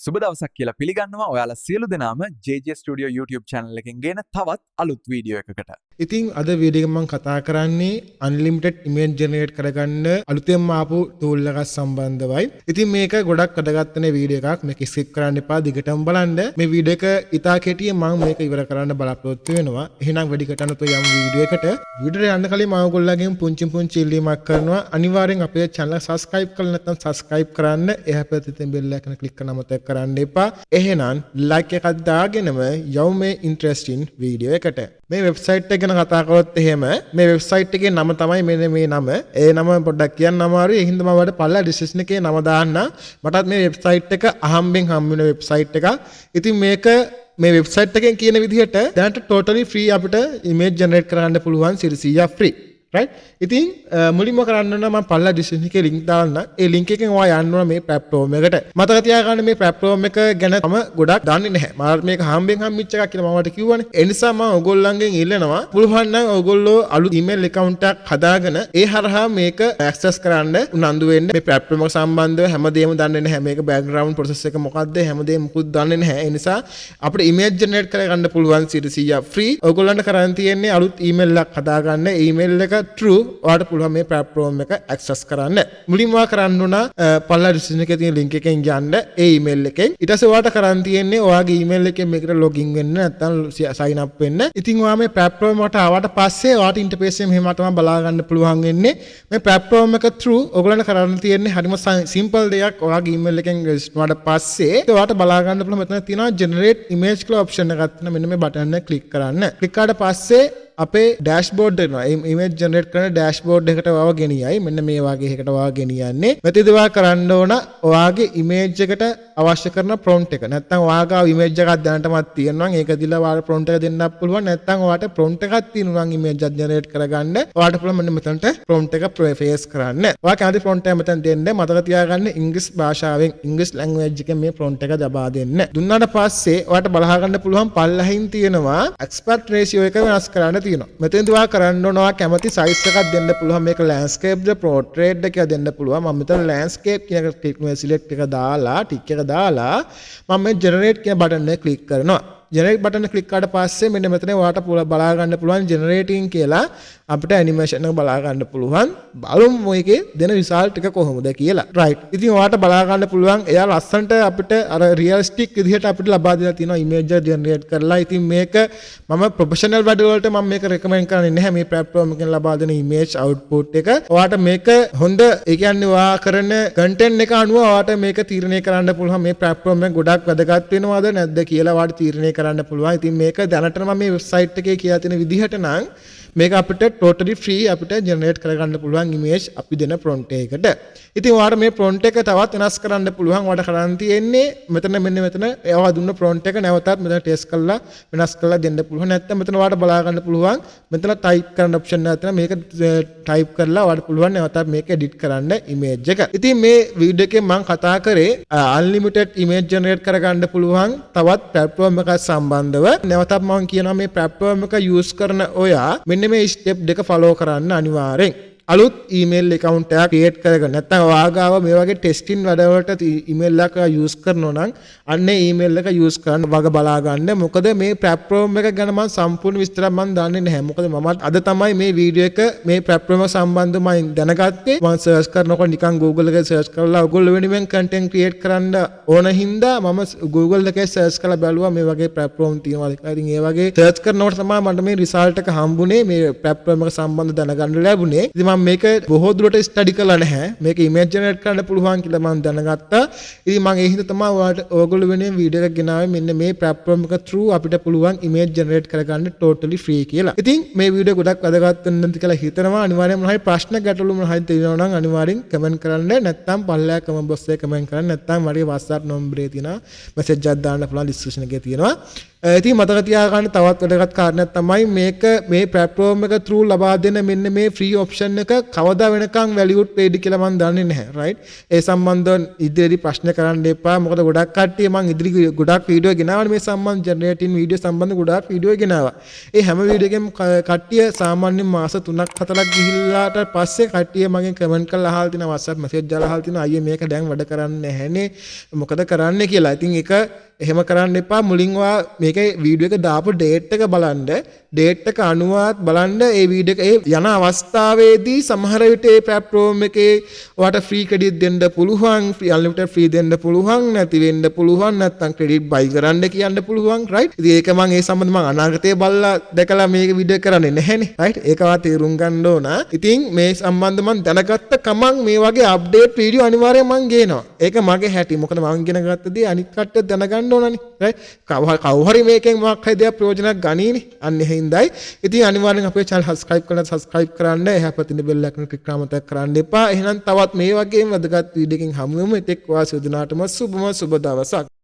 සුබ දවසක් කියලා පිළිගන්නවා ඔයාලා සියලු දෙනාම JJ Studio YouTube channel එකෙන් ගෙන තවත් අලුත් වීඩියෝ එකකට. ඉතින් අද වීඩියෝ එක මම කතා කරන්නේ unlimited image generate කරගන්න අලුතෙන්ම ආපු tool එකක් සම්බන්ධවයි. ඉතින් මේක ගොඩක් වැදගත් වෙන වීඩියෝ එකක්. මේක skip කරන්න එපා. දිගටම බලන්න. මේ වීඩියෝ එක ඉතා කෙටියෙන් මම මේක ඉවර කරන්න බලාපොරොත්තු වෙනවා. එහෙනම් වැඩි කටන તો යම් වීඩියෝ එකට. වීඩියෝ යන්න කලින් මම ඔයගොල්ලන්ගෙන් පුංචි ඉල්ලීමක් කරනවා. අනිවාර්යෙන් අපේ channel එක subscribe කරලා නැත්නම් subscribe කරන්න. එහා පැත්තේ තියෙන bell icon එක click කරන අමතක කරන්න එපා. එහෙනම් like එකක් දාගෙනම යමු මේ interesting වීඩියෝ එකට. මේ වෙබ්සයිට් එක ගැන කතා කරොත් එහෙම මේ වෙබ්සයිට් එකේ නම තමයි මෙන්න මේ නම. ඒ නම පොඩ්ඩක් කියන්න අමාරුයි. ඒ හින්දා මම වඩ පල්ලා ඩිස්ක්‍රිප්ෂන් එකේ නම දාන්න. මටත් මේ වෙබ්සයිට් එක අහම්බෙන් හම් වෙන වෙබ්සයිට් එකක්. ඉතින් මේක මේ වෙබ්සයිට් එකෙන් කියන විදිහට දැනට totally free අපිට image generate කරන්න පුළුවන් 100% free. right ඉතින් මුලින්ම කරන්න ඕන මම පල්ලා ඩිස්ක්‍රිප්ෂන් එකේ link දාන්න. ඒ link එකෙන් ඔයා යන්න ඕන මේ platform එකට. මතක තියාගන්න මේ platform එක ගැන තම ගොඩක් දන්නේ නැහැ. මම මේක හම්බෙන් හම්බෙච්ච එකක් කියලා මම ඔයාලට කිව්වනේ. ඒ නිසා මම ඔයගොල්ලන්ගෙන් ඉල්ලනවා පුළුවන් නම් ඔයගොල්ලෝ අලුත් email account එකක් හදාගෙන ඒ හරහා මේක access කරන්න උනන්දු වෙන්න. මේ platform එක සම්බන්ධව හැමදේම දන්නේ නැහැ. මේක background process එක මොකක්ද හැමදේම මුකුත් දන්නේ නැහැ. ඒ නිසා අපිට image generate කරගන්න පුළුවන් 100% free. ඔයගොල්ලන්ට කරන්න තියෙන්නේ අලුත් email එකක් හදාගන්න. email එක true ඔයාලට පුළුවන් මේ platform එක access කරන්න. මුලින්ම කරන්න ඕන පල්ලා description එකේ තියෙන link එකෙන් යන්න ඒ email එකෙන්. ඊට පස්සේ ඔයාලට කරන්න තියෙන්නේ ඔයාගේ email එකෙන් මේකට login වෙන්න නැත්නම් sign up වෙන්න. ඉතින් ඔයා මේ platform එකට ආවට පස්සේ ඔයාලට interface එක මෙහෙම තමයි බලා ගන්න පුළුවන් වෙන්නේ. මේ platform එක through ඔයගොල්ලන්ට කරන්න තියෙන්නේ හරිම simple දෙයක්. ඔයාගේ email එකෙන් register වුණාට පස්සේ ඔයාලට බලා ගන්න පුළුවන් මෙතන තියෙනවා generate image කියලා option එකක් තියෙනවා. මෙන්න මේ button එක click කරන්න. click කරාට පස්සේ අපේ ඩෑෂ්බෝඩ් එනවා. ඉමේජ් ජෙනරේට් කරන ඩෑෂ්බෝඩ් එකට ඔයාව ගෙනියයි. මෙන්න මේ වගේ එකකට ඔයාව ගෙනියන්නේ. මෙතනදී ඔයා කරන්න ඕන ඔයාගේ ඉමේජ් එකට අවශ්‍ය කරන ප්‍රොම්ප්ට් එක. නැත්නම් ඔයාගේ ඉමේජ් එකක් දැනටමත් තියෙනවා නම් ඒක දීලා ඔයාලට ප්‍රොම්ප්ට් එක දෙන්නත් පුළුවන්. නැත්නම් ඔයාට ප්‍රොම්ප්ට් එකක් තියෙනවා නම් ඉමේජ් එක ජෙනරේට් කරගන්න ඔයාට පුළුවන් මෙන්න මෙතනට ප්‍රොම්ප්ට් එක ප්‍රොෆේස් කරන්න. ඔයා කැමති ප්‍රොම්ප්ට් එක මෙතන දෙන්න. මතක තියාගන්න ඉංග්‍රීසි භාෂාවෙන් ඉංග්‍රීසි ලැන්ග්වේජ් එකෙන් මේ ප්‍රොම්ප්ට් එක දබා දෙන්න. දුන්නාට පස්සේ ඔයාට බලා ගන්න පුළුවන් පල්ලහින් තියෙනවා එක්ස්පර්ට් රේෂියෝ එක වෙනස් කරන්න තියෙනවා. මෙතෙන්දී ඔයා කරන්න ඕන ඔයා කැමති සයිස් එකක් දෙන්න පුළුවන්. මේක ලෑන්ඩ්ස්කේප්ද පෝර්ට්‍රේට්ද කියලා දෙන්න පුළුවන්. මම මෙතන ලෑන්ඩ්ස්කේප් කියන එක ටික් සිලෙක්ට් එක දාලා ටික් එක දාලා මම මේ ජෙනරේට් කියන බටන් එක ක්ලික් කරනවා. ජෙනරේට් බටන් එක ක්ලික් කරාට පස්සේ මෙන්න මෙතන ඔයාට බලා ගන්න පුළුවන් ජෙනරේටින් කියලා අපිට ඇනිමේෂන් එක බලා ගන්න පුළුවන්. බලමු මේකේ දෙන රිසල්ට් එක කොහොමද කියලා. රයිට්. ඉතින් ඔයාට බලා ගන්න පුළුවන් එයා ලස්සනට අපිට අර රියලිස්ටික් විදිහට අපිට ලබා දෙලා තියෙනවා ඉමේජ් එක ජෙනරේට් කරලා. ඉතින් මේක මම ප්‍රොෆෙෂනල් වැඩ වලට මම මේක රෙකමෙන්ඩ් කරන්නේ නැහැ. මේ platform එකෙන් ලබා දෙන ඉමේජ් අවුට්පුට් එක ඔයාට මේක හොඳ ඒ කියන්නේ ඔයා කරන කන්ටෙන්ට් එක අනුව ඔයාට මේක තීරණය කරන්න පුළුවන්. මේ platform එක ගොඩක් වැදගත් වෙනවද නැද්ද කියලා ඔයාට තීරණය කරන්න පුළුවන්. ඉතින් මේක දැනට මම මේ වෙබ්සයිට් එකේ කියලා තියෙන විදිහට නම් මේක අපිට totally free අපිට generate කරගන්න පුළුවන් image අපි දෙන prompt එකකට. ඉතින් ඔයාලා මේ prompt එක තවත් වෙනස් කරන්න පුළුවන්. ඔයාලට කරන්න තියෙන්නේ මෙතන මෙන්න මෙතන ඔයා දුන්න prompt එක නැවතත් මෙතන test කරලා වෙනස් කරලා දෙන්න පුළුවන්. නැත්නම් මෙතන ඔයාලට බලා ගන්න පුළුවන් මෙතන type කරන්න option එකක් තියෙනවා. මේක type කරලා ඔයාලට පුළුවන් නැවතත් මේක edit කරන්න image එක. ඉතින් මේ වීඩියෝ එකේ මම කතා කරේ unlimited image generate කරගන්න පුළුවන් තවත් platform එකක් සම්බන්ධව. නැවතත් මම කියනවා මේ platform එක use කරන ඔයා මෙන්න මේ ස්ටෙප් දෙක ෆලෝ කරන්න අනිවාර්යෙන්. අලුත් ඊමේල් account එකක් create කරගන්න. නැත්නම් ඔයාගාව මේ වගේ ටෙස්ටිං වැඩවලට ඊමේල් එක use කරනවා නම් අන්නේ ඊමේල් එක use කරන්න වග බලා ගන්න. මොකද මේ platform එක ගැන මම සම්පූර්ණ විස්තර මම දන්නේ නැහැ. මොකද මම අද තමයි මේ වීඩියෝ එක මේ platform එක සම්බන්ධව මම දැනගත්තේ. මම search කරනකොට නිකන් Google එකේ search කරලා ඔයගොල්ලෝ වෙනුවෙන් content create කරන්න ඕන හින්දා මම Google එකේ search කරලා බැලුවා මේ වගේ platform තියෙනවා කියලා. ඉතින් ඒ වගේ search කරනකොට තමයි මට මේ result එක හම්බුනේ. මේ platform එක සම්බන්ධව දැනගන්න ලැබුණේ. ඉතින් මේක බොහෝ දුරට ස්ටඩි කරලා නැහැ. මේක ඉමේජ් ජෙනරේට් කරන්න පුළුවන් කියලා මම දැනගත්තා. ඉතින් මම ඒ හින්දා තමයි ඔයගොල්ලෝ වෙනුවෙන් වීඩියෝ එකක් ගෙනාවේ. මෙන්න මේ platform එක through අපිට පුළුවන් ඉමේජ් ජෙනරේට් කරගන්න totally free කියලා. ඉතින් මේ වීඩියෝ ගොඩක් වැදගත් වෙන්නත් කියලා හිතනවා. අනිවාර්යයෙන්ම හරි ප්‍රශ්න ගැටලු මොන හරි තියෙනවා නම් අනිවාර්යෙන් කමෙන්ට් කරන්න. නැත්නම් පල්ලෙහා කමෙන්ට් බොක්ස් එකේ කමෙන්ට් කරන්න. නැත්නම් මගේ WhatsApp නම්බරේ තියෙනවා. මැසේජ් එකක් දාන්න පුළුවන් description එකේ තියෙනවා. ඉතින් මතක තියාගන්න තවත් වැදගත් කාරණයක් තමයි මේක මේ platform එක through ලබා දෙන මෙන්න මේ free option එක කවදා වෙනකන් valued වෙයිද කියලා මම දන්නේ නැහැ right ඒ සම්බන්ධව ඉදිරියේදී ප්‍රශ්න කරන්න එපා මොකද ගොඩක් කට්ටිය මම ඉදිරි ගොඩක් වීඩියෝ ගෙනාවා මේ සම්බන්ධ generating වීඩියෝ සම්බන්ධ ගොඩක් වීඩියෝ ගෙනාවා ඒ හැම වීඩියෝ එකෙම කට්ටිය සාමාන්‍ය මාස 3ක් 4ක් ගිහිල්ලාට පස්සේ කට්ටිය මගෙන් කමෙන්ට් කරලා අහලා තිනවා WhatsApp message දාලා අහලා තිනවා අයියේ මේක දැන් වැඩ කරන්නේ නැහැනේ මොකද කරන්නේ කියලා. ඉතින් ඒක එහෙම කරන්න එපා මුලින් ඔයා මේකේ වීඩියෝ එක දාපු ඩේට් එක බලන්න ඩේට් එක අනුවත් බලන්න ඒ වීඩියෝ එක ඒ යන අවස්ථාවේදී සමහර විට ඒ platform එකේ ඔයාට free credit දෙන්න පුළුවන් free unlimited free දෙන්න පුළුවන් නැති වෙන්න පුළුවන් නැත්නම් credit buy කරන්න කියන්න පුළුවන් right ඉතින් ඒක මම ඒ සම්බන්ධව මම අනාගතයේ බලලා දැකලා මේක වීඩියෝ කරන්නේ නැහැනේ right ඒක වා තේරුම් ගන්න ඕන ඉතින් මේ සම්බන්ධව මම දැනගත්ත කමං මේ වගේ අප්ඩේට් වීඩියෝ අනිවාර්යයෙන් මම ගේනවා ඒක මගේ හැටි මොකද මම ඉගෙන ගත්තදී අනිත් කට්ටිය දැනගන්න ඕනනේ right කවුරු හරි මේකෙන් මොකක් හරි දෙයක් ප්‍රයෝජනයක් ගනීනේ අන්න එහෙයින්දයි ඉතින් අනිවාර්යෙන් අපේ channel subscribe කරන්න එහා පැත්තේ බෙල් එකන ක්ලික් කරාම මතක් කරන්න එපා එහෙනම් තවත් මේ වගේම වැදගත් වීඩියෝ එකකින් හමු වෙමු එතෙක් වාසිය දිනාටම සුබම සුබ දවසක්